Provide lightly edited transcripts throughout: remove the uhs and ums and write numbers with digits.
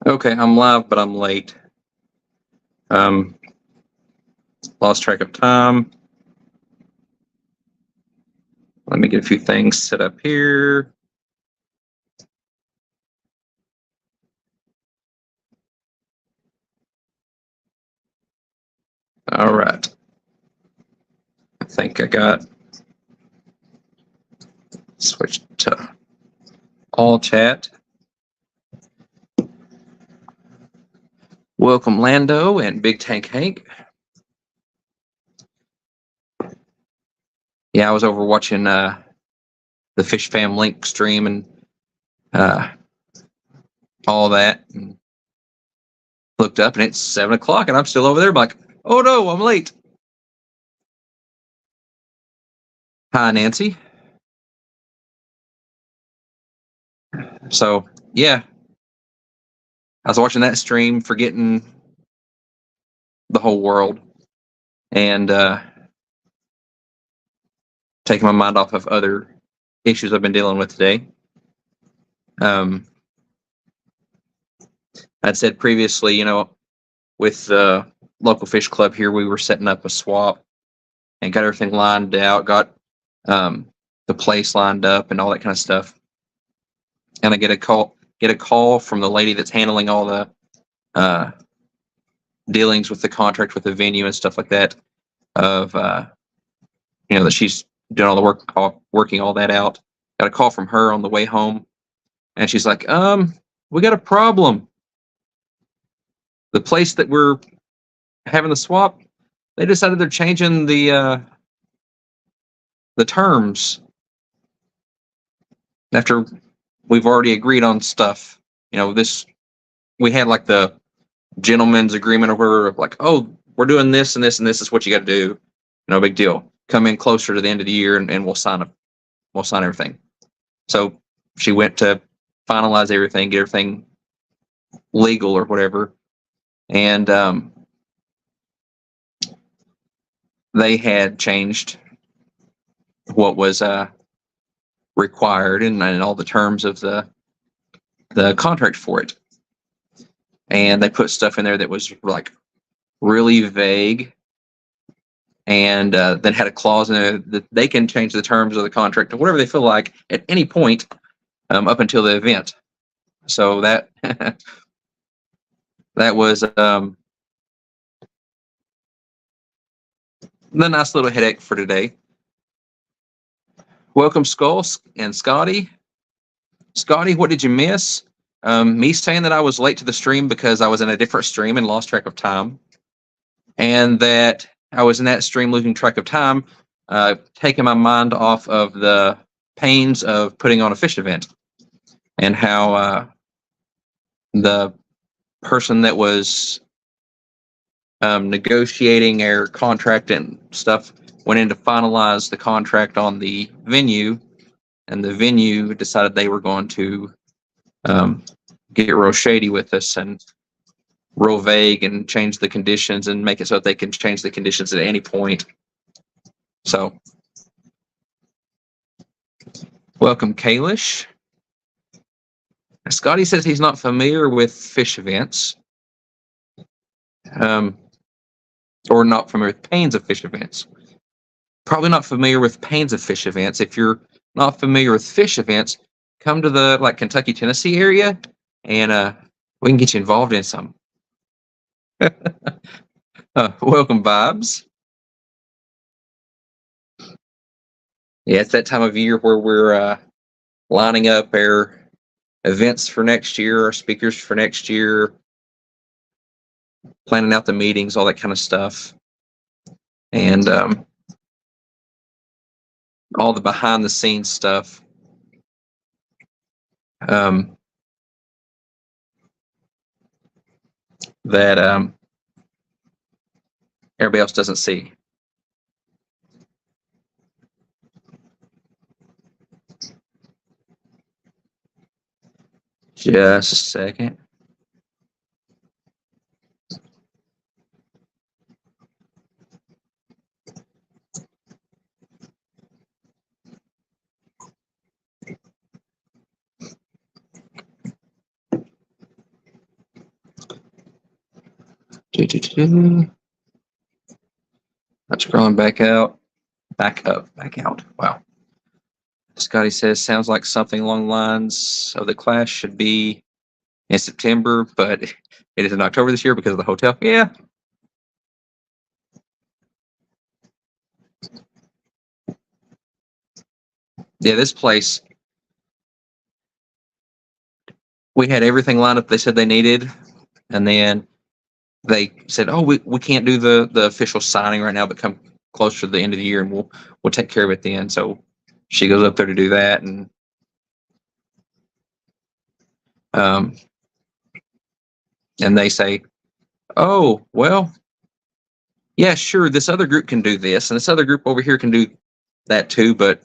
Okay, I'm live, but I'm late. Um, Lost track of time. Let me get a few things set up here. All right. I think I got switched to all chat. Welcome, Lando and Big Tank Hank. Yeah, I was over watching the Fish Fam Link stream and all that, and looked up and it's 7 o'clock, and I'm still over there. I'm like, oh no, I'm late. Hi, Nancy. So yeah, I was watching that stream, forgetting the whole world, and taking my mind off of other issues I've been dealing with today. I'd said previously, with the local fish club here, we were setting up a swap and got everything lined out, got the place lined up and all that kind of stuff. And I get a call from the lady that's handling all the dealings with the contract with the venue and stuff like that, of that she's doing all the work, working all that out. Got a call from her on the way home, and she's like, we got a problem. The place that we're having the swap, they decided they're changing the terms after we've already agreed on stuff. This, we had like the gentleman's agreement, or we're like, oh, we're doing this and this and this is what you got to do. No big deal. Come in closer to the end of the year and we'll sign everything. So she went to finalize everything, get everything legal or whatever, and they had changed what was required and all the terms of the contract for it, and they put stuff in there that was like really vague, and then had a clause in there that they can change the terms of the contract to whatever they feel like at any point up until the event. So that that was the nice little headache for today. Welcome, Skull and Scotty. Scotty, what did you miss? Me saying that I was late to the stream because I was in a different stream and lost track of time, and that I was in that stream losing track of time, taking my mind off of the pains of putting on a fish event, and how the person that was negotiating our contract and stuff went in to finalize the contract on the venue, and the venue decided they were going to get real shady with us and real vague and change the conditions and make it so that they can change the conditions at any point. So, welcome, Kalish. Scotty says he's not familiar with fish events, or not familiar with pains of fish events. Probably not familiar with pains of fish events. If you're not familiar with fish events, come to the Kentucky, Tennessee area, and we can get you involved in some. Welcome, Vibes. Yeah, it's that time of year where we're lining up our events for next year, our speakers for next year, planning out the meetings, all that kind of stuff, and all the behind the scenes stuff. That everybody else doesn't see. Just a second. I'm scrolling back out, back up, back out. Wow. Scotty says, sounds like something along the lines of the class should be in September, but it is in October this year because of the hotel. Yeah. Yeah, this place, we had everything lined up they said they needed, and then they said, "Oh, we can't do the official signing right now, but come closer to the end of the year, and we'll take care of it then." So she goes up there to do that, and um, and they say, "Oh, well, yeah, sure. This other group can do this, and this other group over here can do that too, but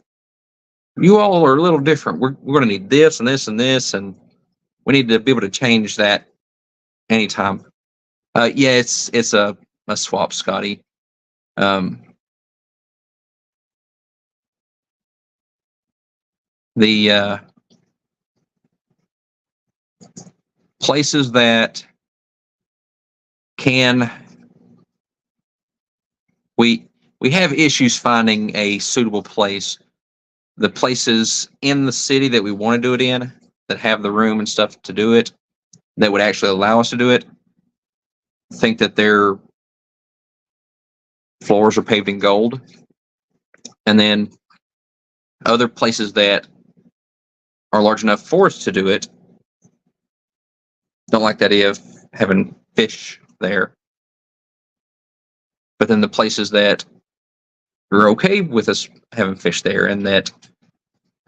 you all are a little different. We're going to need this and this and this, and we need to be able to change that anytime." Yeah, it's a swap, Scotty. Um, the places that can we have issues finding a suitable place. The places in the city that we want to do it in, that have the room and stuff to do it, that would actually allow us to do it, think that their floors are paved in gold. And then other places that are large enough for us to do it don't like the idea of having fish there. But then the places that are okay with us having fish there and that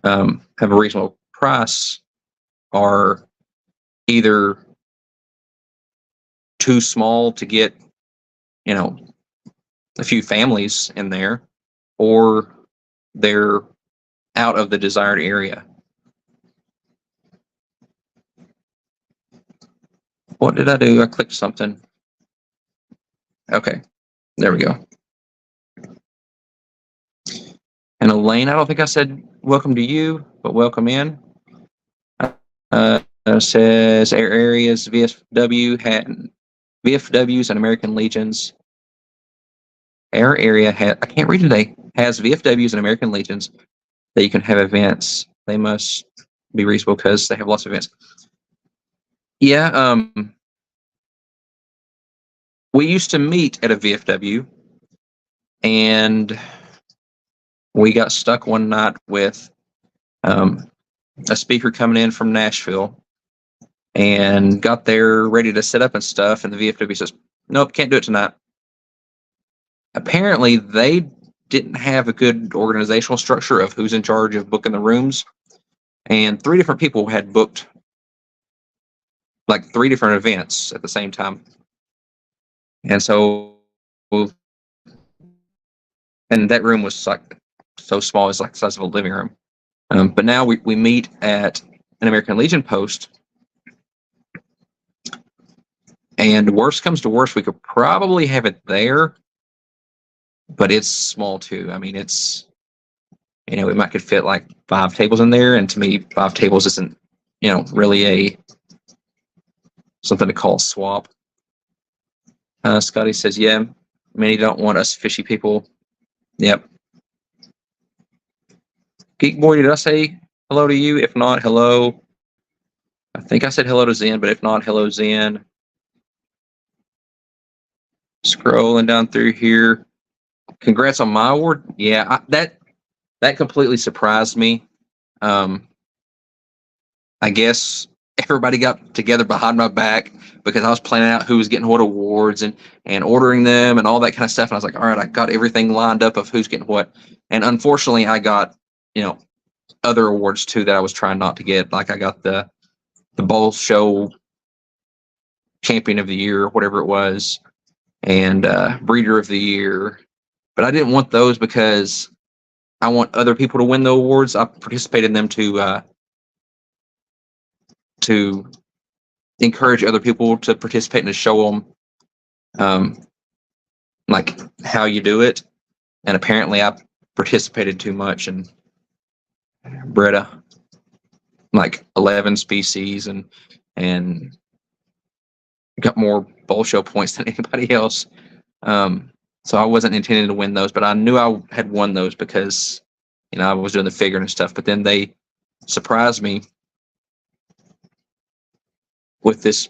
have a reasonable price are either too small to get, a few families in there, or they're out of the desired area. What did I do? I clicked something. Okay, there we go. And Elaine, I don't think I said welcome to you, but welcome in. Says Air Areas, VFWs and American Legions. Air Area I can't read today, has VFWs and American Legions that you can have events. They must be reasonable because they have lots of events. Yeah, we used to meet at a VFW, and we got stuck one night with a speaker coming in from Nashville, and got there ready to set up and stuff, and the VFW says, "Nope, can't do it tonight." Apparently, they didn't have a good organizational structure of who's in charge of booking the rooms, and 3 different people had booked like 3 different events at the same time. And so, and that room was like so small, it's like the size of a living room. But now we meet at an American Legion post, and worst comes to worst, we could probably have it there, but it's small too. I mean, it's, we might could fit like 5 tables in there, and to me, 5 tables isn't, really something to call swap. Scotty says, yeah, many don't want us fishy people. Yep. Geek Boy, did I say hello to you? If not, hello. I think I said hello to Zen, but if not, hello, Zen. Scrolling down through here. Congrats on my award. Yeah, that completely surprised me. I guess everybody got together behind my back because I was planning out who was getting what awards and ordering them and all that kind of stuff. And I was like, all right, I got everything lined up of who's getting what. And unfortunately, I got, other awards too that I was trying not to get. Like I got the Bowl Show Champion of the Year, whatever it was, and Breeder of the Year. But I didn't want those because I want other people to win the awards. I participated in them to encourage other people to participate and to show them like how you do it. And apparently I participated too much and bred like 11 species and got more bowl show points than anybody else. So I wasn't intending to win those, but I knew I had won those because I was doing the figuring and stuff. But then they surprised me with this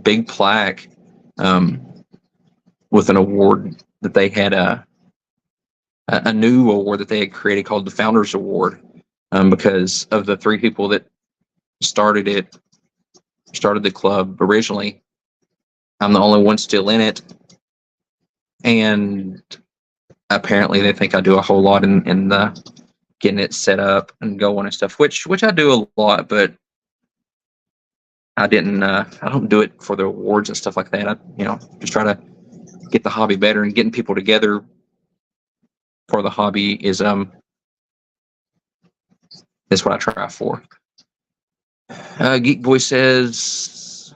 big plaque, with an award that they had, a new award that they had created called the Founders Award, because of the three people that started the club originally. I'm the only one still in it, and apparently they think I do a whole lot in the getting it set up and going and stuff, which I do a lot, but I don't do it for the awards and stuff like that. I just try to get the hobby better, and getting people together for the hobby is what I try for. Geek Boy says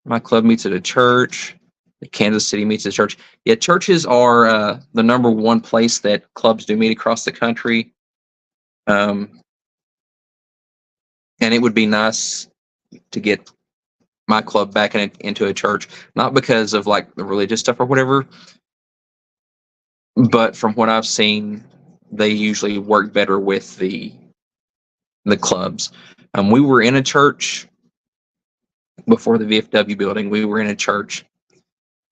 my club meets at a church. The Kansas City meets at a church. Yeah, churches are the number one place that clubs do meet across the country. And it would be nice to get my club back into a church, not because of like the religious stuff or whatever, but from what I've seen, they usually work better with the clubs. We were in a church before the VFW building. We were in a church,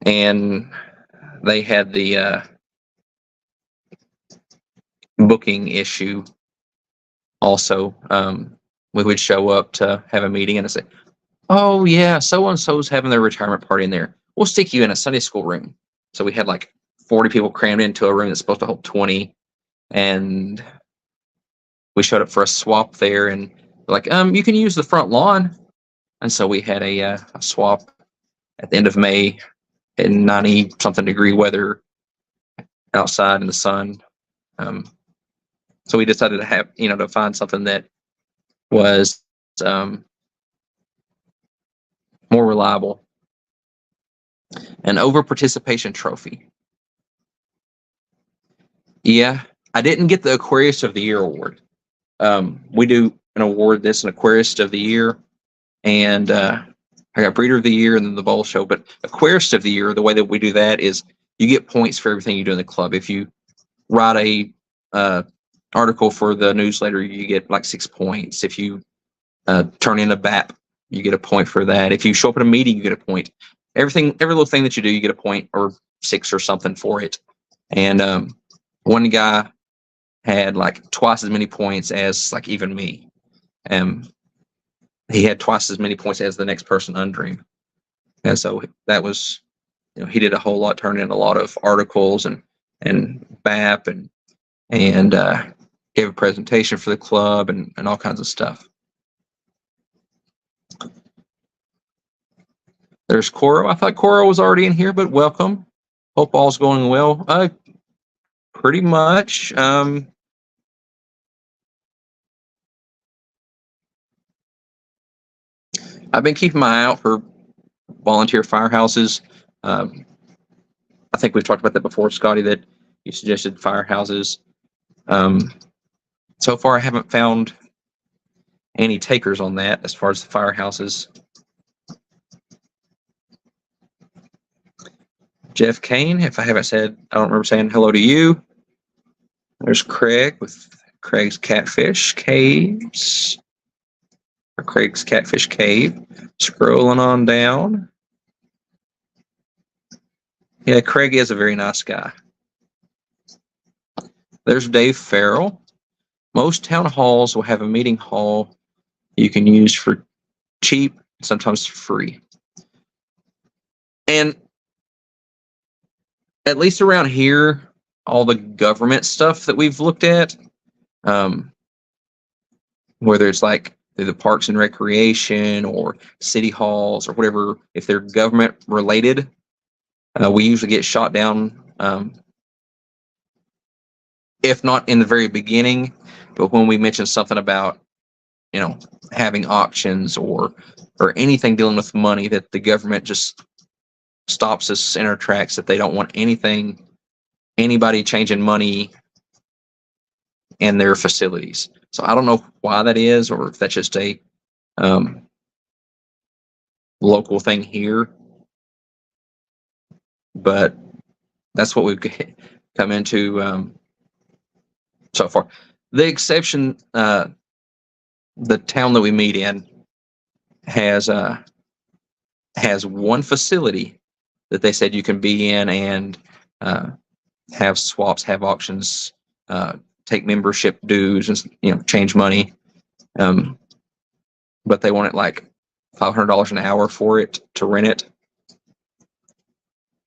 and they had the booking issue also. We would show up to have a meeting, and I say, "Oh yeah, so and so's having their retirement party in there. We'll stick you in a Sunday school room." So we had like 40 people crammed into a room that's supposed to hold 20, and we showed up for a swap there, and like, you can use the front lawn. And so we had a swap at the end of May in 90 something degree weather outside in the sun. So we decided to have, to find something that was more reliable. An over participation trophy. Yeah, I didn't get the Aquarist of the Year award. We do an award that's an Aquarist of the Year, and I got Breeder of the Year and then the Bowl Show. But Aquarist of the Year, the way that we do that is you get points for everything you do in the club. If you write a article for the newsletter, you get like 6 points. If you turn in a BAP, you get a point for that. If you show up at a meeting, you get a point. Every little thing that you do, you get a point or 6 or something for it. And one guy had like twice as many points as like even me. He had twice as many points as the next person under him. And so that was, he did a whole lot, turned in a lot of articles and BAP and gave a presentation for the club and all kinds of stuff. There's Coro. I thought Coro was already in here, but welcome. Hope all's going well. Pretty much. I've been keeping my eye out for volunteer firehouses. I think we've talked about that before, Scotty, that you suggested firehouses. So far, I haven't found any takers on that as far as the firehouses. Jeff Kane, if I haven't said, I don't remember saying hello to you. There's Craig with Craig's Catfish Caves. Or Craig's Catfish Cave. Scrolling on down. Yeah, Craig is a very nice guy. There's Dave Farrell. Most town halls will have a meeting hall you can use for cheap, sometimes free. And at least around here, all the government stuff that we've looked at, whether it's like the Parks and Recreation or city halls or whatever, if they're government related, we usually get shot down, if not in the very beginning, but when we mention something about, having auctions or anything dealing with money, that the government just stops us in our tracks, that they don't want anybody changing money in their facilities. So I don't know why that is, or if that's just a local thing here, but that's what we've come into so far. The exception, the town that we meet in has one facility that they said you can be in and have swaps, have auctions, take membership dues, and change money. But they want it like $500 an hour for it to rent it.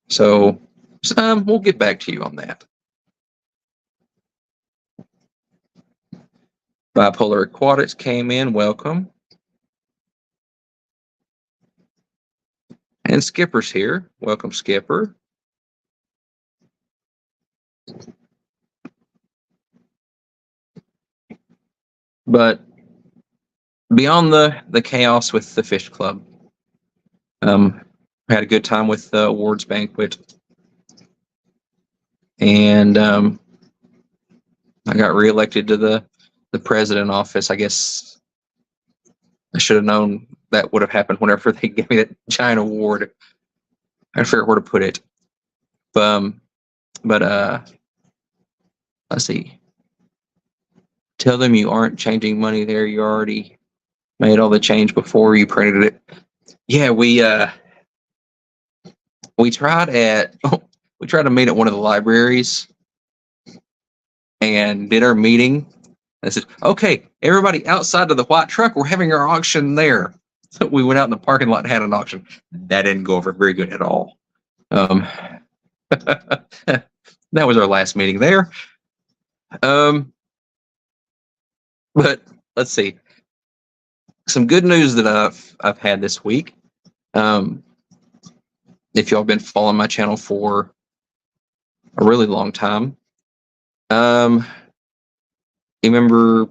So we'll get back to you on that. Bipolar Aquatics came in. Welcome. And Skipper's here. Welcome, Skipper. But beyond the chaos with the fish club, I had a good time with the awards banquet, and I got reelected to the president office. I guess I should have known that would have happened whenever they gave me that giant award. I figured where to put it. But let's see. Tell them you aren't changing money there. You already made all the change before you printed it. Yeah, we tried to meet at one of the libraries and did our meeting. I said, okay, everybody outside of the white truck, we're having our auction there. So we went out in the parking lot and had an auction. That didn't go over very good at all. That was our last meeting there. But let's see. Some good news that I've had this week. If y'all been following my channel for a really long time, you remember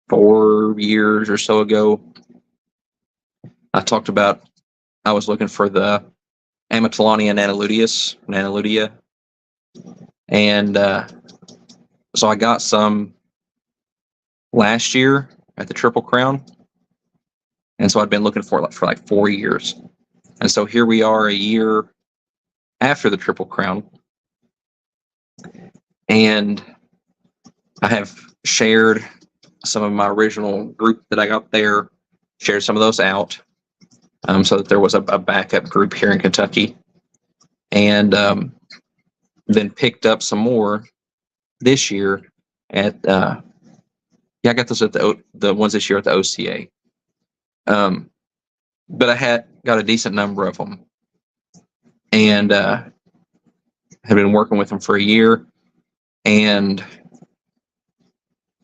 4 years or so ago, I talked about I was looking for the Amatelonia Nanaludia, and so I got some last year at the Triple Crown, and so I'd been looking for it for like 4 years, and so here we are a year after the Triple Crown, and I have shared some of my original group that I got there, shared some of those out, so that there was a backup group here in Kentucky, and then picked up some more this year at I got those at the ones this year at the OCA. But I got a decent number of them, and had been working with them for a year. And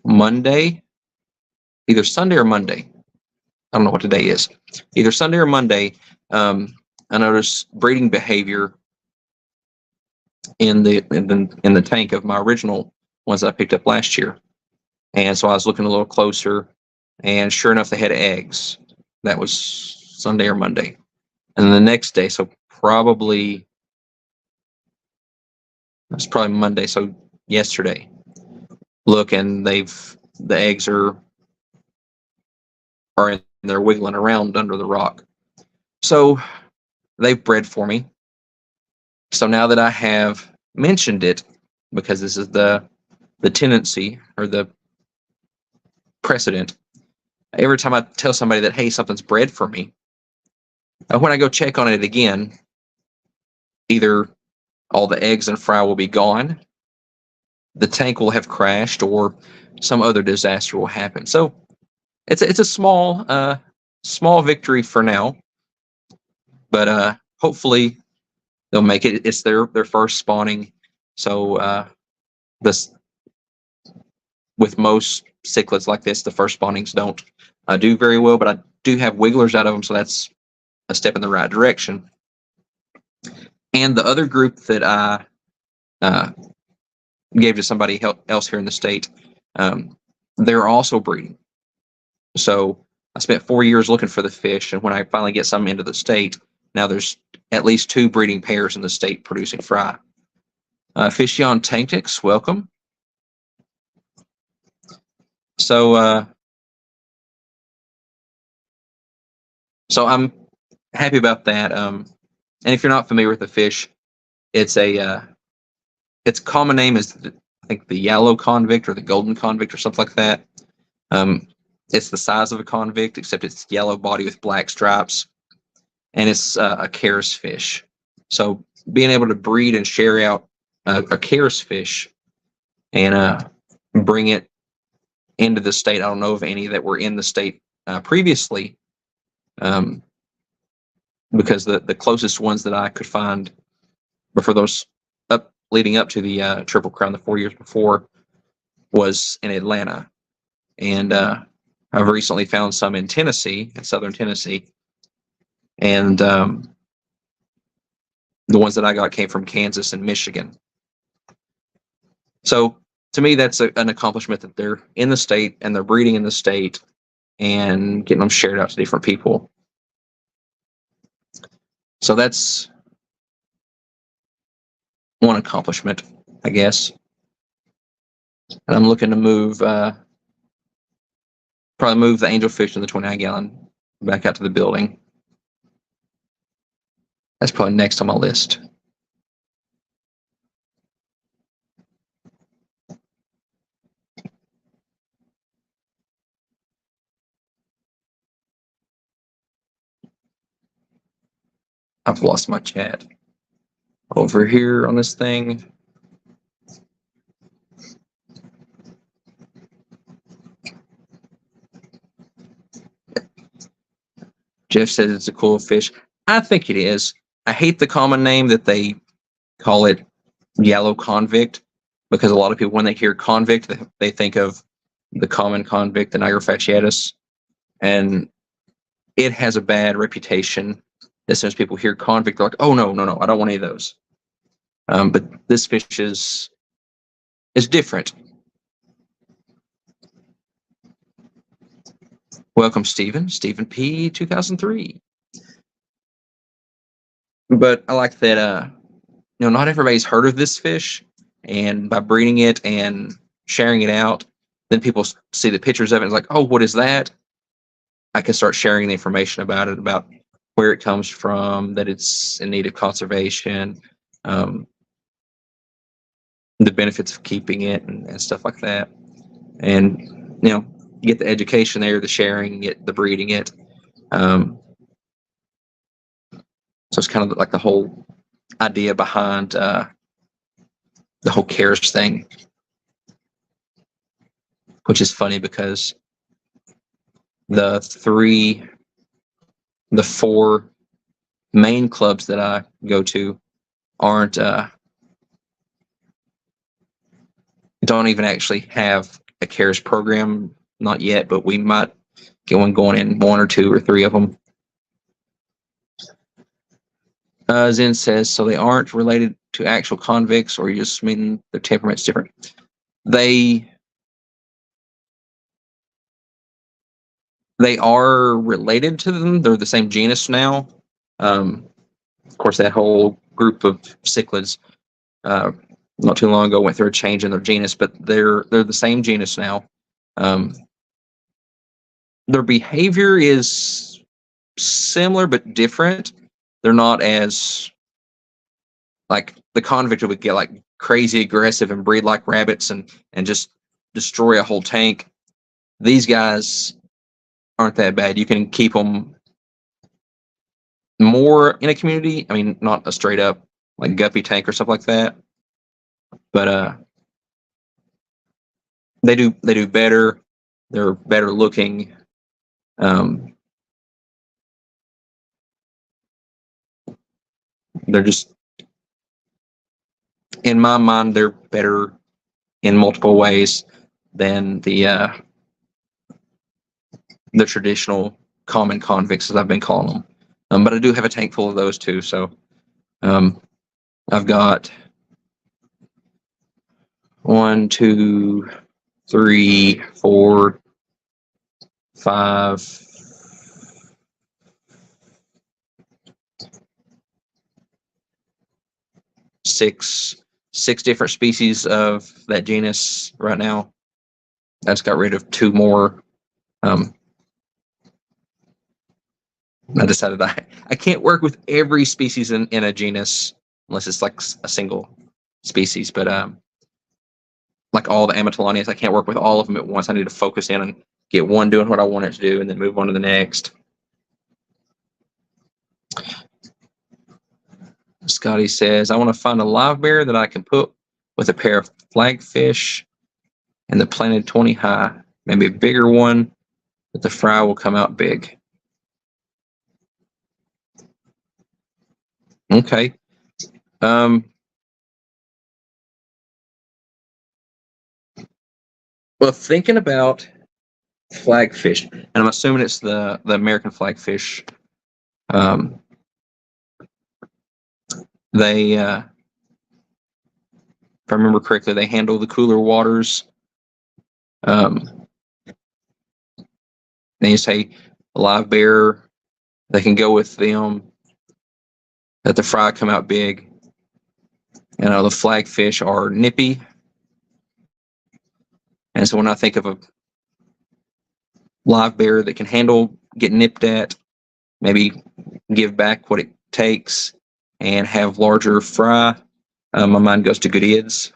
Monday, either Sunday or Monday, I don't know what today is. Either Sunday or Monday, I noticed breeding behavior in the tank of my original ones that I picked up last year. And so I was looking a little closer, and sure enough, they had eggs. That was Sunday or Monday. And then the next day, so probably Monday, so yesterday. Look, and the eggs are in there wiggling around under the rock. So they've bred for me. So now that I have mentioned it, because this is the tendency or the precedent, every time I tell somebody that, hey, something's bred for me, when I go check on it again, either all the eggs and fry will be gone, the tank will have crashed, or some other disaster will happen. So it's a small victory for now, but hopefully they'll make it. It's their first spawning, so this, with most cichlids like this, the first spawnings don't do very well, but I do have wigglers out of them, so that's a step in the right direction. And the other group that I gave to somebody else here in the state, they're also breeding. So I spent 4 years looking for the fish, and when I finally get some into the state, now there's at least 2 breeding pairs in the state producing fry. Fishion Tanktix, welcome. So I'm happy about that. And if you're not familiar with the fish, it's a its common name is I think the yellow convict or the golden convict or something like that. Um, it's the size of a convict, except it's yellow body with black stripes, and it's a Charis fish. So being able to breed and share out a Charis fish and bring it into the state. I don't know of any that were in the state previously, um, because the closest ones that I could find before those leading up to the Triple Crown the 4 years before was in Atlanta, and I've recently found some in Tennessee, in southern Tennessee, and the ones that I got came from Kansas and Michigan. So to me, that's an accomplishment that they're in the state and they're breeding in the state and getting them shared out to different people. So that's one accomplishment, I guess. And I'm looking to move, probably move the angelfish and the 29-gallon back out to the building. That's probably next on my list. I've lost my chat. Over here on this thing. Jeff says it's a cool fish. I think it is. I hate the common name that they call it yellow convict, because a lot of people, when they hear convict, they think of the common convict, the Niger fasciatus, and it has a bad reputation. As soon as people hear convict, they're like, "Oh no, no, no! I don't want any of those." But this fish is different. Welcome, Stephen P. 2003. But I like that. Not everybody's heard of this fish, and by breeding it and sharing it out, then people see the pictures of it and it's like, "Oh, what is that?" I can start sharing the information about it, about where it comes from, that it's in need of conservation, the benefits of keeping it, and stuff like that. And get the education there, the sharing it, the breeding it. So it's kind of like the whole idea behind the whole Charis thing, which is funny because the four main clubs that I go to aren't don't even actually have a Charis program, not yet, but we might get one going in one or two or three of them. Zen says, so they aren't related to actual convicts, or you just mean their temperament's different? They are related to them. They're the same genus now. Of course, that whole group of cichlids not too long ago went through a change in their genus, but they're the same genus now. Their behavior is similar but different. They're not as, like, the convict would get like crazy aggressive and breed like rabbits and just destroy a whole tank. These guys aren't that bad. You can keep them more in a community. I mean, not a straight up like guppy tank or stuff like that, but they do better. They're better looking. They're just, in my mind, they're better in multiple ways than the traditional common convicts, as I've been calling them. But I do have a tank full of those too. So I've got 1, 2, 3, 4, 5, 6 different species of that genus right now. I just got rid of 2 more. I decided I can't work with every species in a genus unless it's like a single species. But like all the Amatollonias, I can't work with all of them at once. I need to focus in and get one doing what I want it to do, and then move on to the next. Scotty says, I want to find a live bear that I can put with a pair of flagfish and the planted 20 high, maybe a bigger one, but the fry will come out big. Okay. Well, thinking about flagfish, and I'm assuming it's the American flagfish. They, if I remember correctly, they handle the cooler waters. Then you say a live bear, they can go with them, that the fry come out big. You know, the flagfish are nippy. And so when I think of a live bear that can handle get nipped at, maybe give back what it takes, and have larger fry, my mind goes to Gutierrez.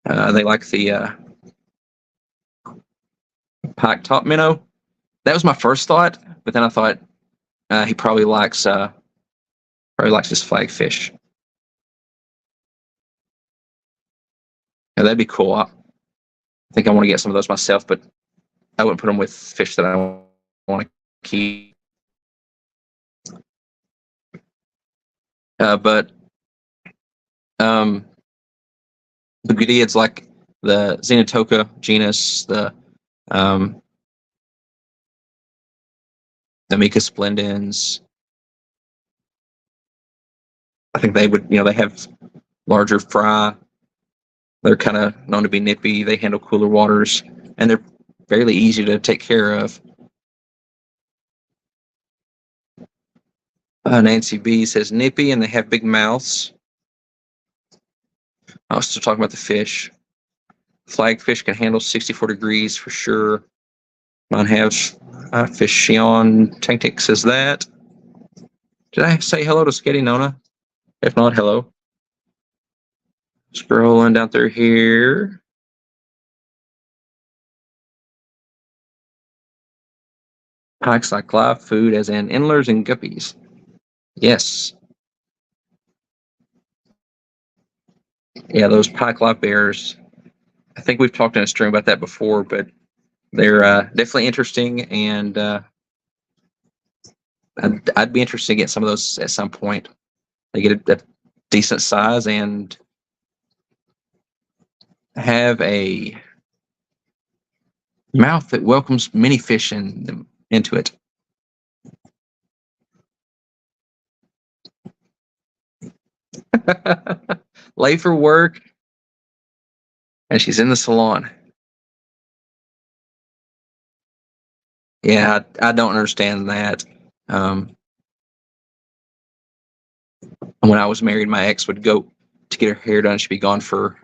They like the pike top minnow. That was my first thought, but then I thought he probably likes this flagfish. Yeah, that'd be cool. I think I want to get some of those myself, but I wouldn't put them with fish that I want to keep. But the Gutierrez like the Xenotoca genus, the Mica splendens. I think they would, they have larger fry. They're kind of known to be nippy. They handle cooler waters, and they're fairly easy to take care of. Nancy B says nippy, and they have big mouths. I was still talking about the fish. Flagfish can handle 64 degrees for sure. Mine has fish Shion Tank says that. Did I say hello to Sketty Nona? If not, hello. Scrolling down through here. Pikes like live food, as in endlers and guppies. Yes. Yeah, those pike live bears. I think we've talked in a stream about that before, but they're definitely interesting, and I'd be interested to get some of those at some point. They get a decent size and have a mouth that welcomes many fish into it. Late for work, and she's in the salon. Yeah, I don't understand that. When I was married, my ex would go to get her hair done. She'd be gone for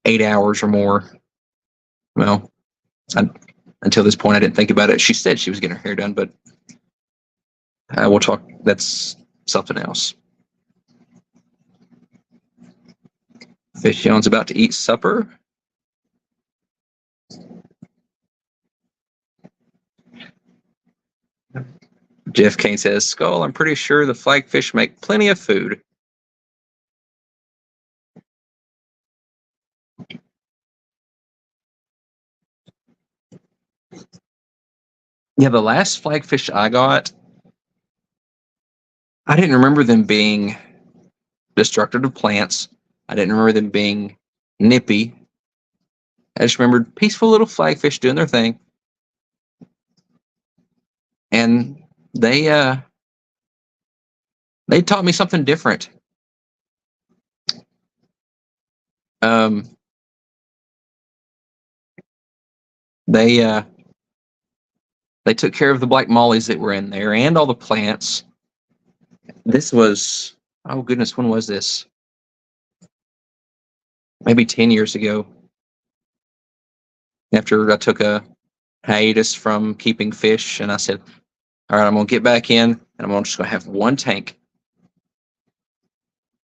8 hours or more. Well, until this point, I didn't think about it. She said she was getting her hair done, but we'll talk. That's something else. Fish Jones about to eat supper. Jeff Kane says, Skull, I'm pretty sure the flagfish make plenty of food. Yeah, the last flagfish I got, I didn't remember them being destructive to plants. I didn't remember them being nippy. I just remembered peaceful little flagfish doing their thing. And they taught me something different. They took care of the black mollies that were in there and all the plants. This was, oh goodness, when was this? Maybe 10 years ago. after I took a hiatus from keeping fish, and I said, all right, I'm going to get back in, and I'm just going to have one tank.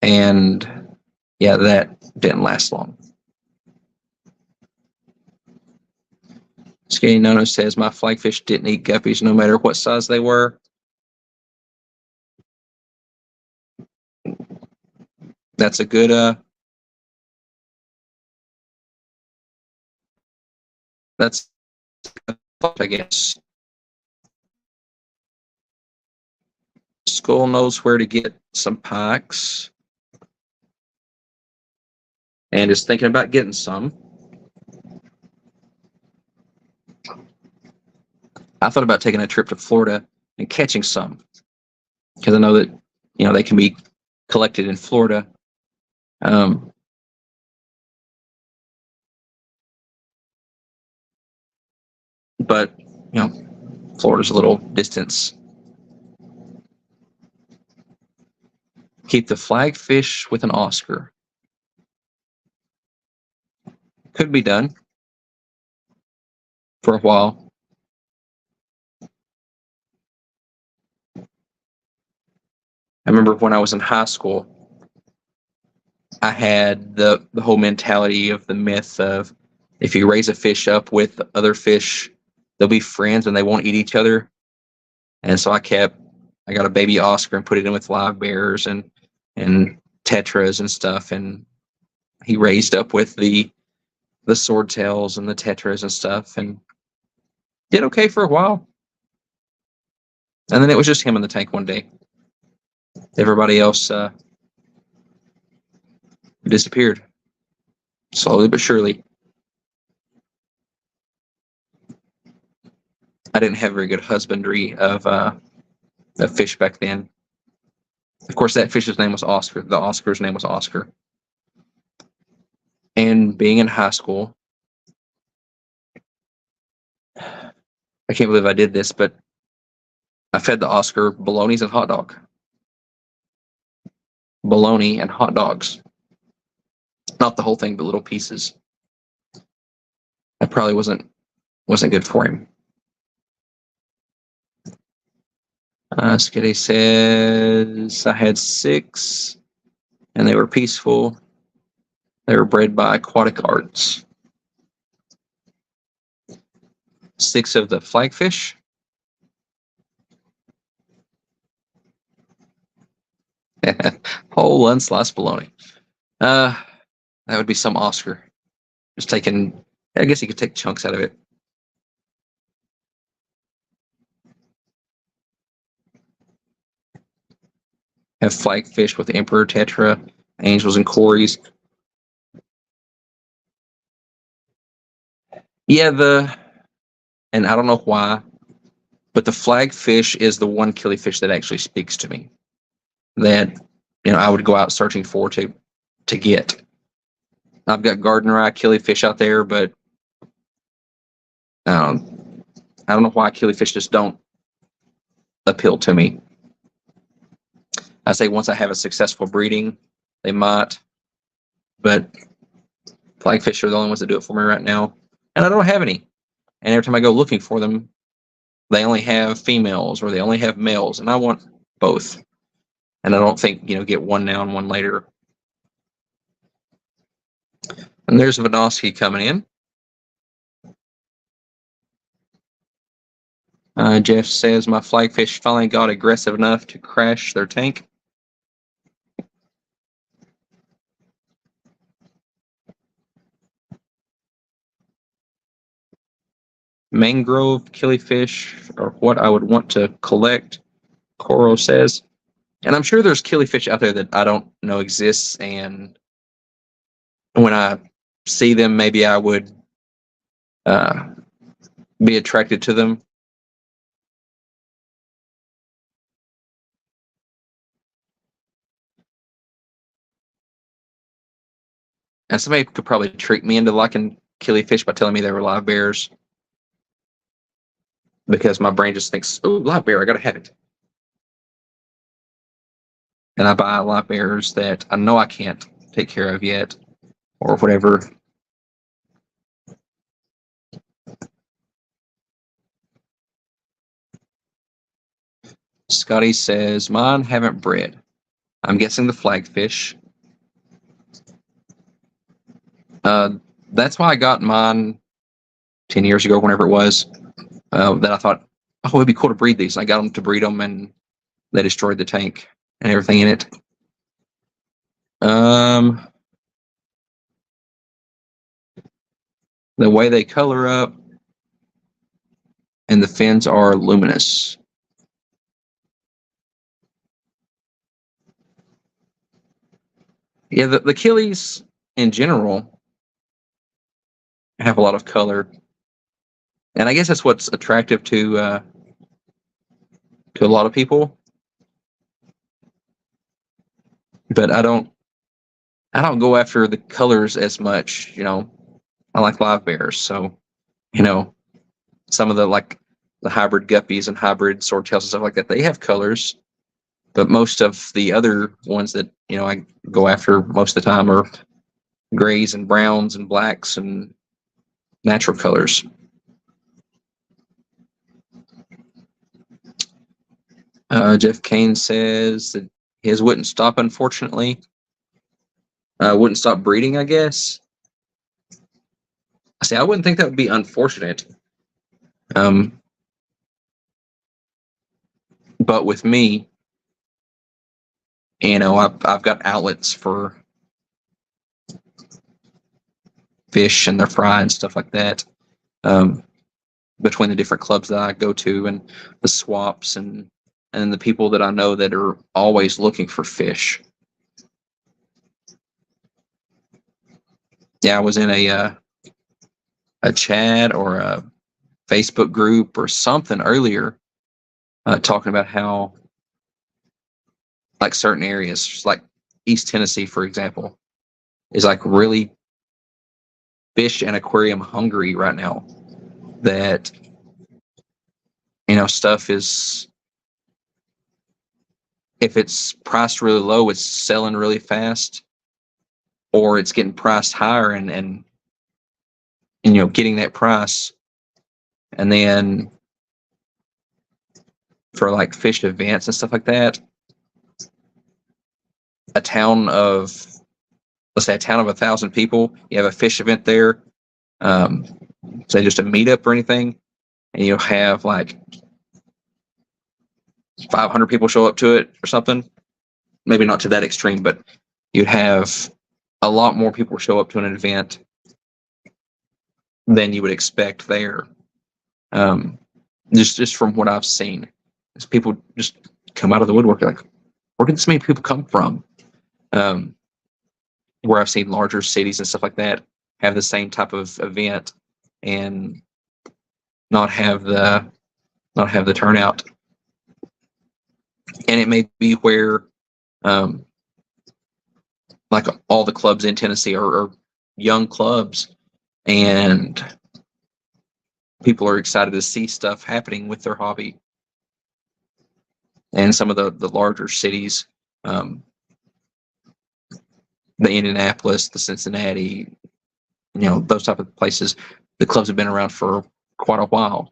And yeah, that didn't last long. Skinny Nono says, my flagfish didn't eat guppies no matter what size they were. That's a good that's I guess. School knows where to get some pikes and is thinking about getting some. I thought about taking a trip to Florida and catching some because I know that they can be collected in Florida. But Florida's a little distance. Keep the flagfish with an Oscar. Could be done for a while. I remember when I was in high school, I had the whole mentality of the myth of if you raise a fish up with other fish, they'll be friends and they won't eat each other. And so I got a baby Oscar and put it in with live bears and tetras and stuff, and he raised up with the swordtails and the tetras and stuff, and did okay for a while. And then it was just him in the tank one day. Everybody else disappeared slowly but surely. I didn't have very good husbandry of fish back then. Of course, that fish's name was Oscar. The Oscar's name was Oscar. And being in high school, I can't believe I did this, but I fed the Oscar bolognas and hot dog. Bologna and hot dogs. Not the whole thing, but little pieces. That probably wasn't good for him. Skitty says, I had 6, and they were peaceful. They were bred by Aquatic Arts. 6 of the flagfish. Whole unsliced bologna. That would be some Oscar. Just taking, I guess he could take chunks out of it. Have flagfish with Emperor Tetra, Angels and Cories. Yeah, and I don't know why, but the flagfish is the one killifish that actually speaks to me. That I would go out searching for to get. I've got garden eye killifish out there, but I don't know why killifish just don't appeal to me. I say once I have a successful breeding, they might, but flagfish are the only ones that do it for me right now, and I don't have any. And every time I go looking for them, they only have females or they only have males, and I want both. And I don't think get one now and one later. And there's Vanosky coming in. Jeff says my flagfish finally got aggressive enough to crash their tank. Mangrove killifish are what I would want to collect, Coro says. And I'm sure there's killifish out there that I don't know exists, and when I see them, maybe I would be attracted to them. And somebody could probably trick me into liking killifish by telling me they were live bears, because my brain just thinks, oh, live bear, I gotta have it. And I buy live bears that I know I can't take care of yet, or whatever. Scotty says, mine haven't bred. I'm guessing the flagfish. That's why I got mine 10 years ago, whenever it was, that I thought, oh, it'd be cool to breed these. I got them to breed them, and they destroyed the tank and everything in it. The way they color up, and the fins are luminous. Yeah, the Killies in general have a lot of color, and I guess that's what's attractive to a lot of people. But I don't go after the colors as much. I like live bears, so some of the hybrid guppies and hybrid swordtails and stuff like that, they have colors. But most of the other ones that I go after most of the time are grays and browns and blacks and natural colors. Jeff Kane says that his wouldn't stop, unfortunately. Wouldn't stop breeding, I guess. See, I wouldn't think that would be unfortunate. But with me, I've got outlets for fish and their fry and stuff like that, between the different clubs that I go to and the swaps and the people that I know that are always looking for fish. Yeah, I was in a chat or a Facebook group or something earlier, talking about how certain areas, like East Tennessee, for example, is really fish and aquarium hungry right now. That stuff is, if it's priced really low, it's selling really fast, or it's getting priced higher and getting that price, and then for fish events and stuff like that, let's say a town of 1,000 people, you have a fish event there, say just a meetup or anything, and you'll have 500 people show up to it or something. Maybe not to that extreme, but you'd have a lot more people show up to an event than you would expect there. Just from what I've seen, is people just come out of the woodwork where did this many people come from? Where I've seen larger cities and stuff like that have the same type of event and not have the turnout. And it may be where all the clubs in Tennessee are young clubs, and people are excited to see stuff happening with their hobby. And some of the larger cities, the Indianapolis, the Cincinnati, those type of places, the clubs have been around for quite a while.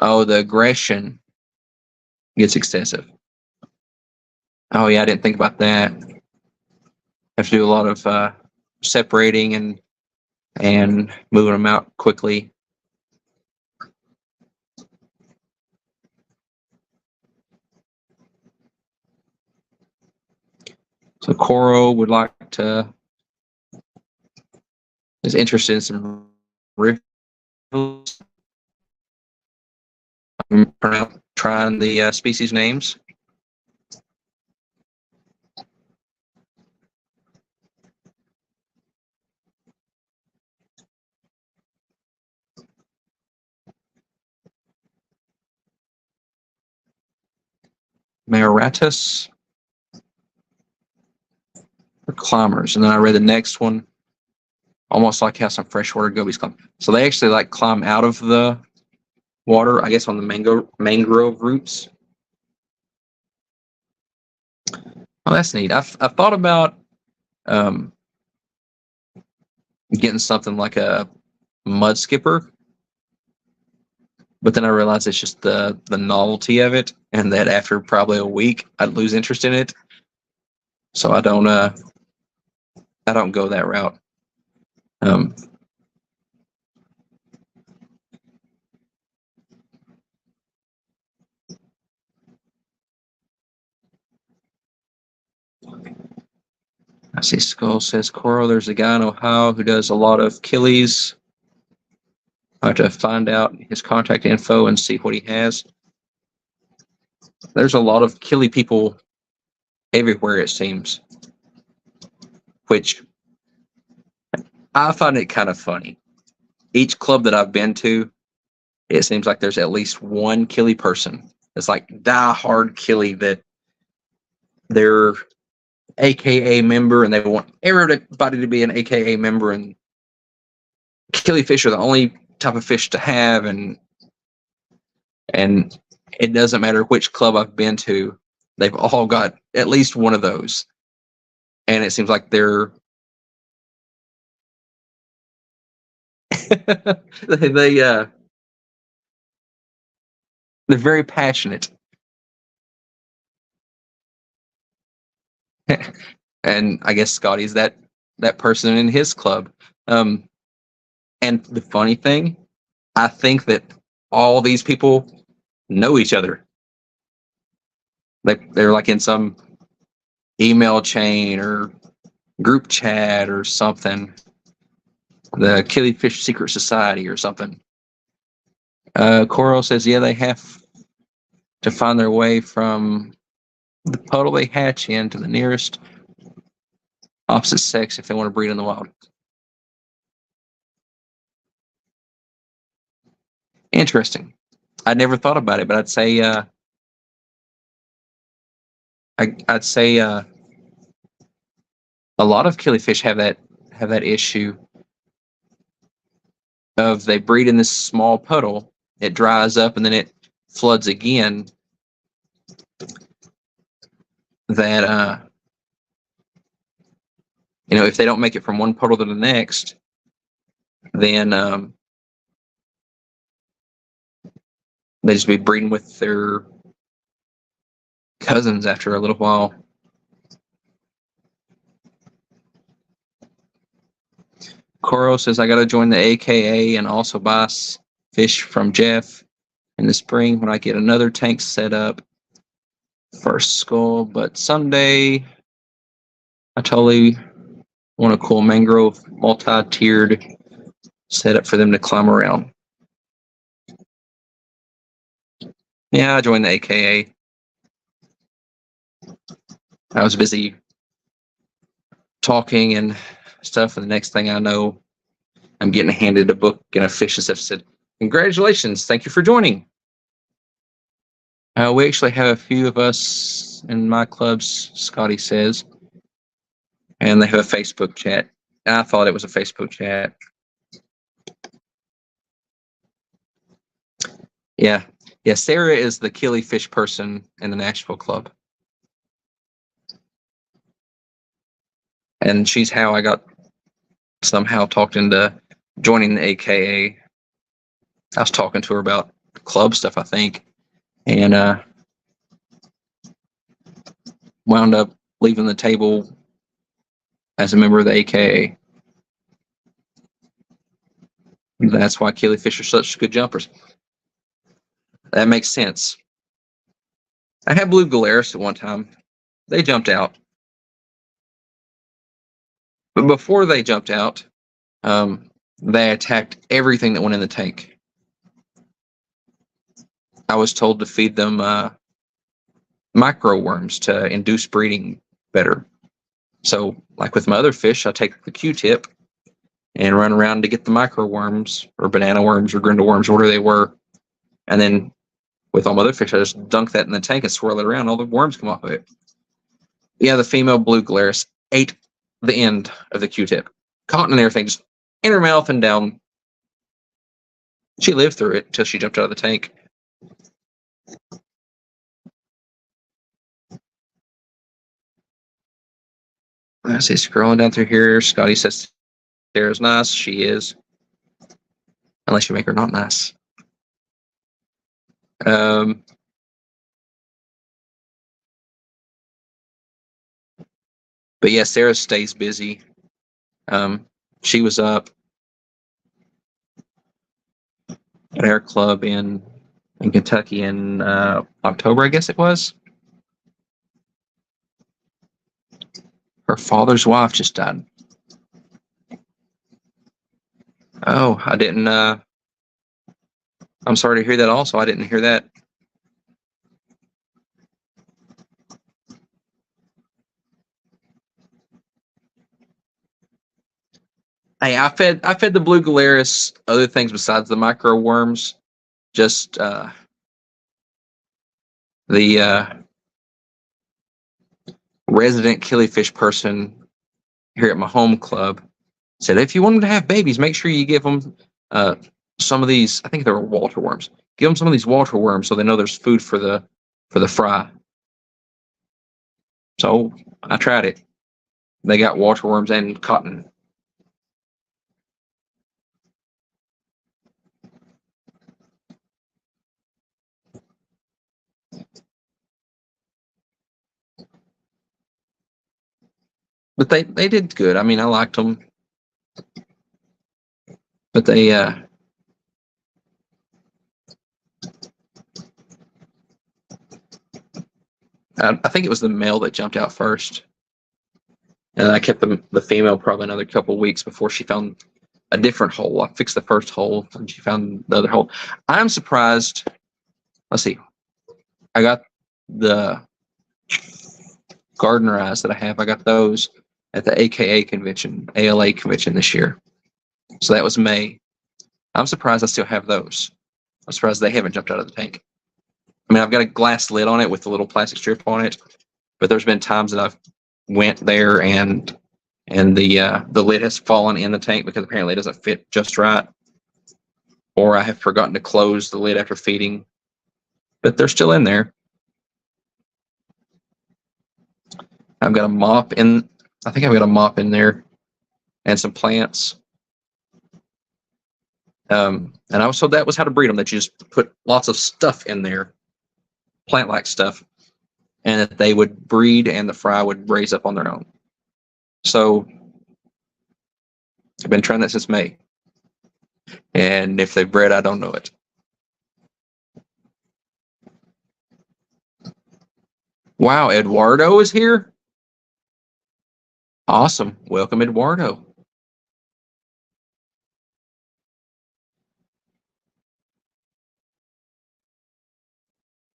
Oh, the aggression gets excessive. Oh yeah, I didn't think about that. Have to do a lot of separating and moving them out quickly. So Coro would like to, is interested in some riffles. I'm trying the species names. Maratus or climbers. And then I read the next one, almost like how some freshwater gobies climb. So they actually climb out of the water, I guess, on the mangrove roots. Oh, that's neat. I've thought about getting something like a mud skipper, But then I realized it's just the novelty of it, and that after probably a week, I'd lose interest in it. So I don't go that route. Um, I see Skull says, Coral, there's a guy in Ohio who does a lot of killies. I have to find out his contact info and see what he has. There's a lot of killy people everywhere, it seems, which I find it kind of funny. Each club that I've been to, it seems like there's at least one killy person. It's like die-hard killy that they're AKA member and they want everybody to be an AKA member, and killy fish are the only type of fish to have, and it doesn't matter which club I've been to, they've all got at least one of those. And it seems like they're they're very passionate. And I guess Scotty's that person in his club. And the funny thing, I think that all these people know each other. They're like in some email chain or group chat or something. The Killifish Secret Society or something. Coral says, yeah, they have to find their way from the puddle they hatch in to the nearest opposite sex if they want to breed in the wild. Interesting. I never thought about it, but I'd say I'd say a lot of killifish have that issue of they breed in this small puddle, it dries up, and then it floods again. That if they don't make it from one puddle to the next, then they just be breeding with their cousins after a little while. Coro says, I got to join the AKA and also buy fish from Jeff in the spring when I get another tank set up for Skull. But someday I totally want a cool mangrove multi-tiered setup for them to climb around. Yeah, I joined the AKA. I was busy talking and stuff, and the next thing I know, I'm getting handed a book and a fish and stuff. Said, congratulations, thank you for joining. We actually have a few of us in my clubs, Scotty says, and they have a Facebook chat. I thought it was a Facebook chat. Yeah, Sarah is the killifish person in the Nashville club. And she's how I got somehow talked into joining the AKA. I was talking to her about club stuff, I think, and wound up leaving the table as a member of the AKA. That's why killifish are such good jumpers. That makes sense. I had blue Galaris at one time. They jumped out. But before they jumped out, they attacked everything that went in the tank. I was told to feed them micro worms to induce breeding better. So, like with my other fish, I take the Q-tip and run around to get the micro worms or banana worms or grindle worms, whatever they were. And then with all my other fish, I just dunk that in the tank and swirl it around. All the worms come off of it. Yeah, the female blue Galaris ate the end of the Q-tip, caught and everything, just in her mouth and down. She lived through it until she jumped out of the tank. I see, scrolling down through here, Scotty says Sarah's nice. She is. Unless you make her not nice. Um, but yeah, Sarah stays busy. Um, she was up at our club in Kentucky in October, I guess it was. Her father's wife just died. Oh, I didn't. I'm sorry to hear that. Also, I didn't hear that. Hey, I fed the blue Galaris other things besides the micro worms. Just the resident killifish person here at my home club said, if you want them to have babies, make sure you give them some of these. I think they were Walter worms. Give them some of these Walter worms so they know there's food for the fry. So I tried it. They got Walter worms and cotton. But they did good. I mean, I liked them. But they I think it was the male that jumped out first. And I kept the female probably another couple of weeks before she found a different hole. I fixed the first hole and she found the other hole. I'm surprised. Let's see. I got the gardener eyes that I have. I got those at the AKA convention, ALA convention this year. So that was May. I'm surprised I still have those. I'm surprised they haven't jumped out of the tank. I mean, I've got a glass lid on it with a little plastic strip on it, but there's been times that I've went there and the lid has fallen in the tank because apparently it doesn't fit just right, or I have forgotten to close the lid after feeding, but they're still in there. I've got a mop in. I think I've got a mop in there and some plants. And I was told that was how to breed them, that you just put lots of stuff in there, plant-like stuff, and that they would breed and the fry would raise up on their own. So I've been trying that since May. And if they've bred, I don't know it. Wow, Eduardo is here? Awesome. Welcome, Eduardo.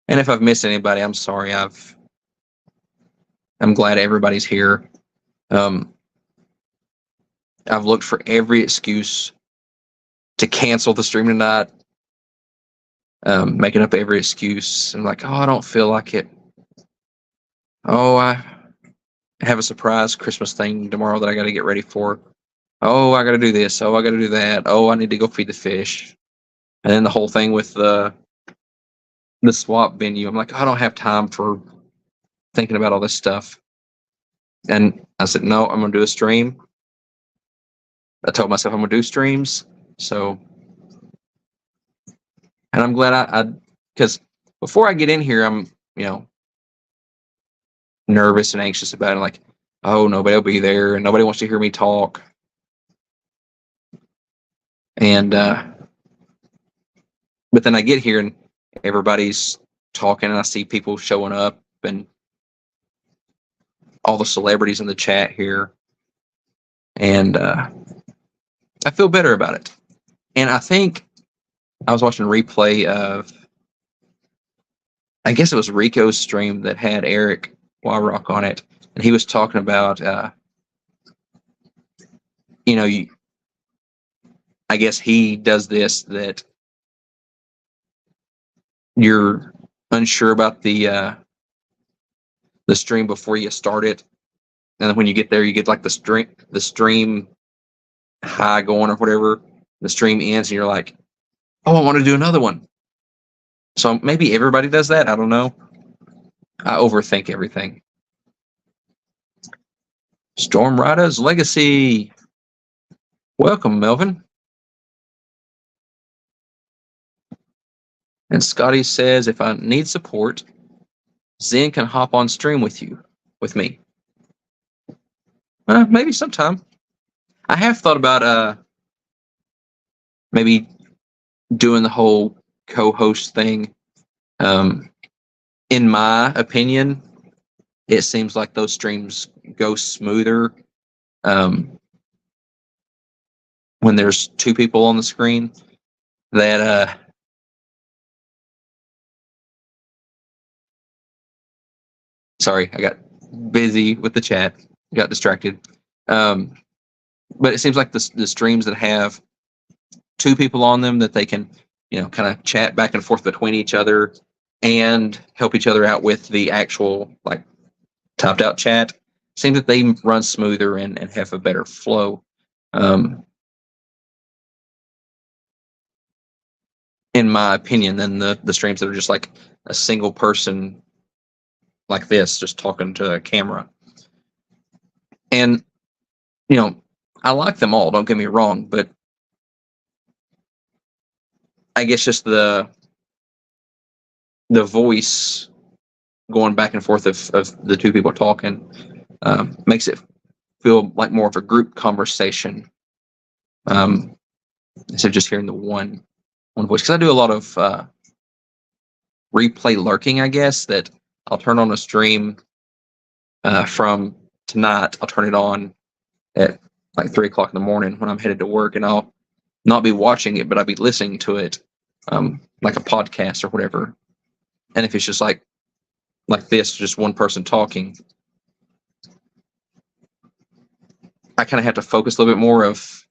And if I've missed anybody, I'm sorry. I'm glad everybody's here. I've looked for every excuse to cancel the stream tonight. Making up every excuse. I'm like, oh, I don't feel like it. Oh, I have a surprise Christmas thing tomorrow that I got to get ready for. Oh, I got to do this. Oh, I got to do that. Oh, I need to go feed the fish. And then the whole thing with the swap venue. I'm like, I don't have time for thinking about all this stuff. And I said, no, I'm going to do a stream. I told myself I'm going to do streams. So, and I'm glad I because before I get in here, I'm, nervous and anxious about it. Like, oh, nobody will be there and nobody wants to hear me talk. And, but then I get here and everybody's talking and I see people showing up and all the celebrities in the chat here. And I feel better about it. And I think I was watching a replay of, I guess it was Rico's stream that had Eric Wyrock on it. And he was talking about, I guess he does this, that you're unsure about the stream before you start it. And then when you get there, you get like the stream high going or whatever. The stream ends and you're like, oh, I want to do another one. So maybe everybody does that. I don't know. I overthink everything. Storm Riders Legacy. Welcome, Melvin. And Scotty says, if I need support, Zen can hop on stream with me. Maybe sometime. I have thought about maybe doing the whole co-host thing. In my opinion, it seems like those streams go smoother when there's two people on the screen. That sorry, I got busy with the chat, got distracted. But it seems like the streams that have two people on them that they can, kind of chat back and forth between each other and help each other out with the actual like typed out chat, seems that they run smoother and have a better flow. In my opinion, than the streams that are just like a single person like this, just talking to a camera. And, I like them all, don't get me wrong, but I guess just the voice going back and forth of the two people talking makes it feel like more of a group conversation instead of just hearing the one voice. Because I do a lot of replay lurking, I guess, that I'll turn on a stream from tonight. I'll turn it on at like 3 o'clock in the morning when I'm headed to work, and I'll not be watching it, but I'll be listening to it like a podcast or whatever. And if it's just like this, just one person talking, I kind of have to focus a little bit more of,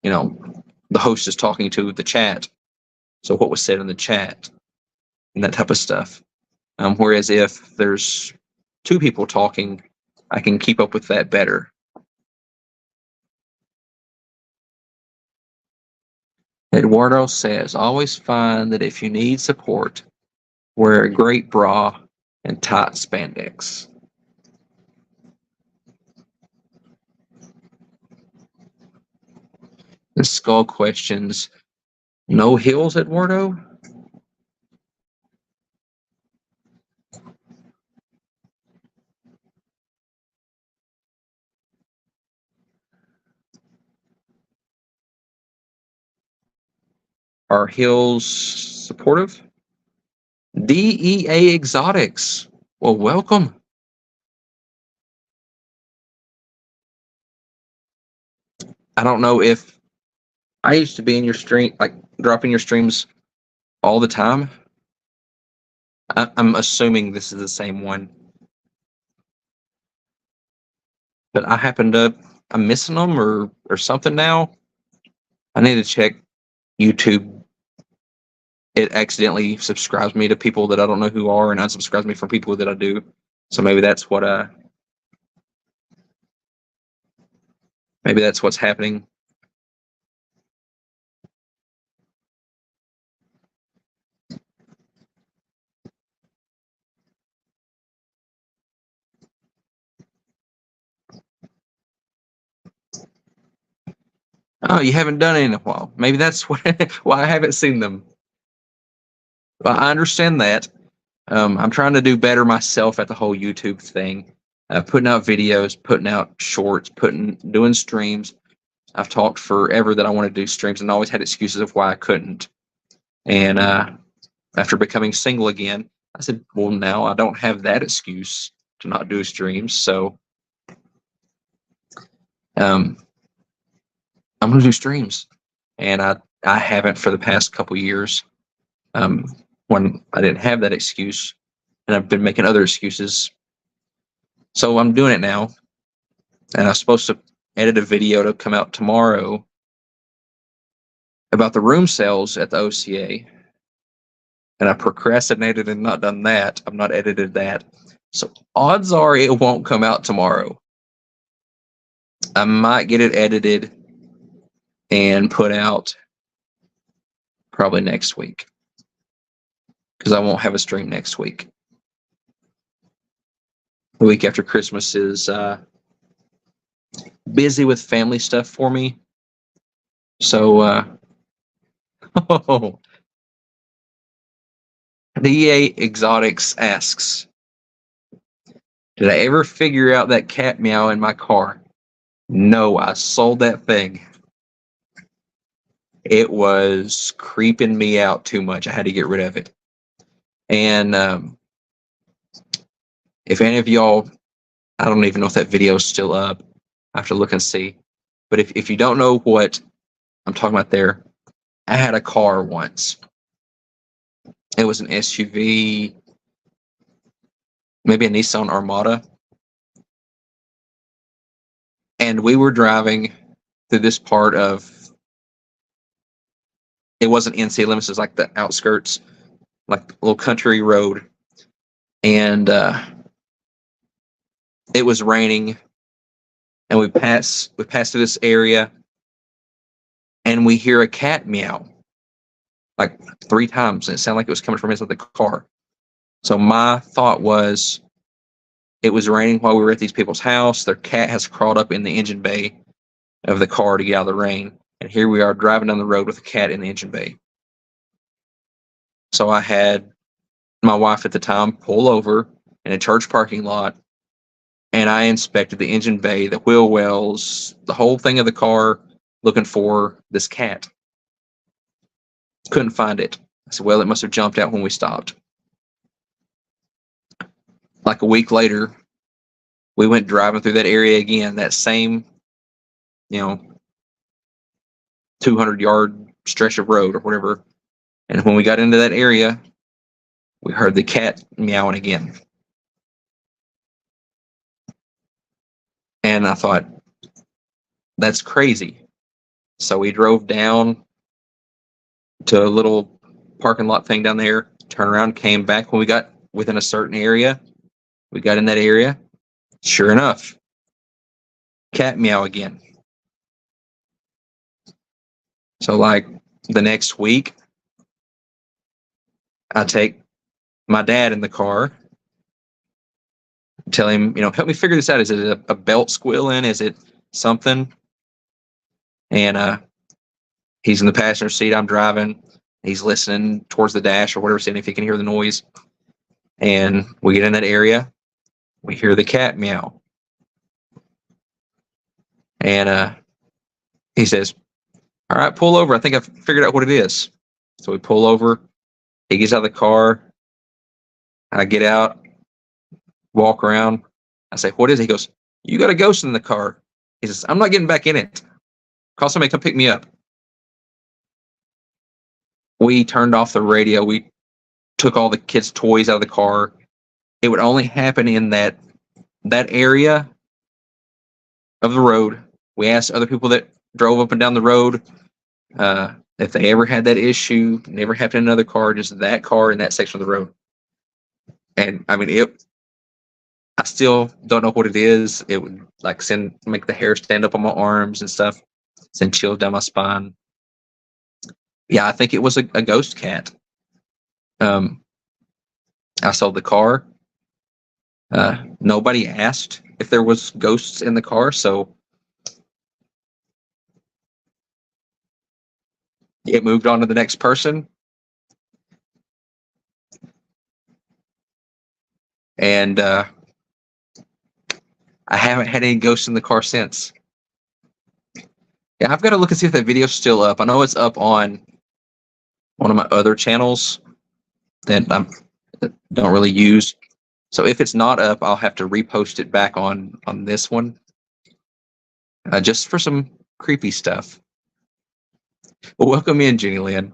the host is talking to the chat. So what was said in the chat and that type of stuff. Whereas if there's two people talking, I can keep up with that better. Eduardo says, always find that if you need support, wear a great bra and tight spandex. The Skull questions, no heels, Eduardo? Are heels supportive? DEA Exotics. Well, welcome. I don't know if I used to be in your stream, like dropping your streams all the time. I'm assuming this is the same one. But I'm missing them or something now. I need to check YouTube. It accidentally subscribes me to people that I don't know who are and unsubscribes me from people that I do. So maybe that's what's happening. Oh, you haven't done it in a while. Maybe that's why I haven't seen them. Well, I understand that. I'm trying to do better myself at the whole YouTube thing. Putting out videos, putting out shorts, doing streams. I've talked forever that I want to do streams and always had excuses of why I couldn't. And after becoming single again, I said, well, now I don't have that excuse to not do streams. So I'm going to do streams. And I haven't for the past couple years when I didn't have that excuse. And I've been making other excuses. So I'm doing it now. And I was supposed to edit a video to come out tomorrow about the room sales at the OCA. And I procrastinated and not done that. I've not edited that. So odds are it won't come out tomorrow. I might get it edited and put out probably next week. Because I won't have a stream next week. The week after Christmas is busy with family stuff for me. So, DA Exotics asks, did I ever figure out that cat meow in my car? No, I sold that thing. It was creeping me out too much. I had to get rid of it. And if any of y'all, I don't even know if that video is still up. I have to look and see. But if you don't know what I'm talking about there, I had a car once. It was an SUV, maybe a Nissan Armada. And we were driving through this part of, it wasn't in city limits, it was like the outskirts, like a little country road. And it was raining, and we pass through this area, and we hear a cat meow like 3 times, and it sounded like it was coming from inside the car. So my thought was, it was raining while we were at these people's house. Their cat has crawled up in the engine bay of the car to get out of the rain, and here we are driving down the road with a cat in the engine bay. So I had my wife at the time pull over in a church parking lot, and I inspected the engine bay, the wheel wells, the whole thing of the car, looking for this cat. Couldn't find it. I said, well, it must have jumped out when we stopped. Like a week later, we went driving through that area again, that same, 200-yard stretch of road or whatever. And when we got into that area, we heard the cat meowing again. And I thought, that's crazy. So we drove down to a little parking lot thing down there, turned around, came back. When we got within a certain area, we got in that area. Sure enough, cat meow again. So like the next week, I take my dad in the car, tell him, help me figure this out. Is it a belt squealing? Is it something? And he's in the passenger seat. I'm driving. He's listening towards the dash or whatever, seeing if he can hear the noise. And we get in that area. We hear the cat meow. And he says, all right, pull over. I think I've figured out what it is. So we pull over. He gets out of the car. I get out, walk around. I say, what is it? He goes, you got a ghost in the car. He says, I'm not getting back in it. Call somebody to come pick me up. We turned off the radio. We took all the kids' toys out of the car. It would only happen in that area of the road. We asked other people that drove up and down the road if they ever had that issue. Never happened in another car, just that car in that section of the road. And I mean, I still don't know what it is. It would like make the hair stand up on my arms and stuff, send chills down my spine. Yeah, I think it was a ghost cat. I sold the car. Nobody asked if there was ghosts in the car, so it moved on to the next person. And I haven't had any ghosts in the car since. Yeah, I've got to look and see if that video's still up. I know it's up on one of my other channels that I don't really use. So if it's not up, I'll have to repost it back on this one, just for some creepy stuff. Well, welcome in, Jenny Lynn.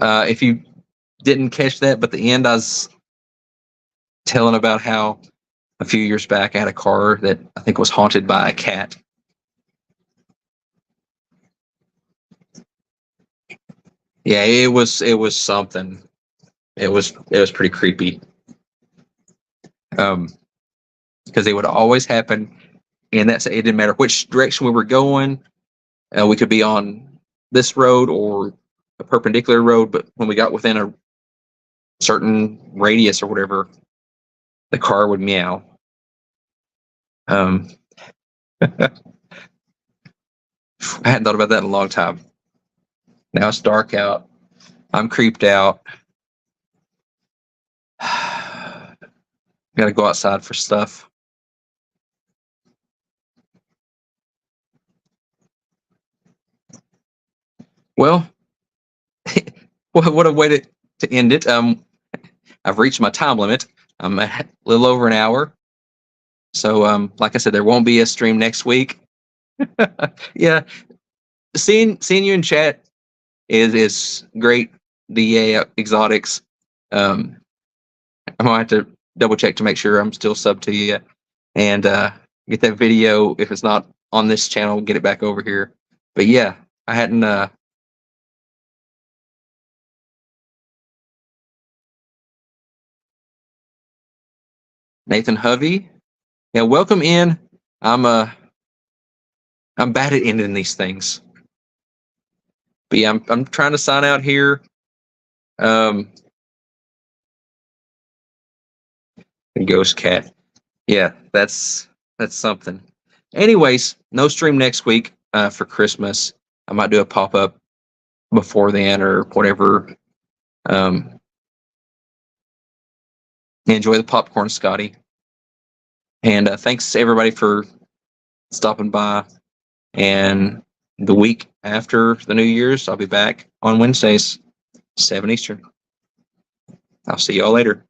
If you didn't catch that, but the end I was telling about how a few years back I had a car that I think was haunted by a cat. Yeah, it was something. It was pretty creepy. Because it would always happen, and it didn't matter which direction we were going. We could be on this road or a perpendicular road, but when we got within a certain radius or whatever, the car would meow. I hadn't thought about that in a long time. Now it's dark out. I'm creeped out. Gotta go outside for stuff. Well, what a way to end it. I've reached my time limit. I'm a little over an hour. So, like I said, there won't be a stream next week. Yeah, seeing you in chat is great. DA Exotics. I'm gonna have to double check to make sure I'm still sub to you and get that video. If it's not on this channel, get it back over here. But yeah, I hadn't. Nathan Hovey. Yeah, welcome in. I'm bad at ending these things. But yeah, I'm trying to sign out here. Ghost Cat. Yeah, that's something. Anyways, no stream next week for Christmas. I might do a pop up before then or whatever. Enjoy the popcorn, Scotty. And thanks everybody for stopping by. And the week after the New Year's, I'll be back on Wednesdays, 7 Eastern. I'll see y'all later.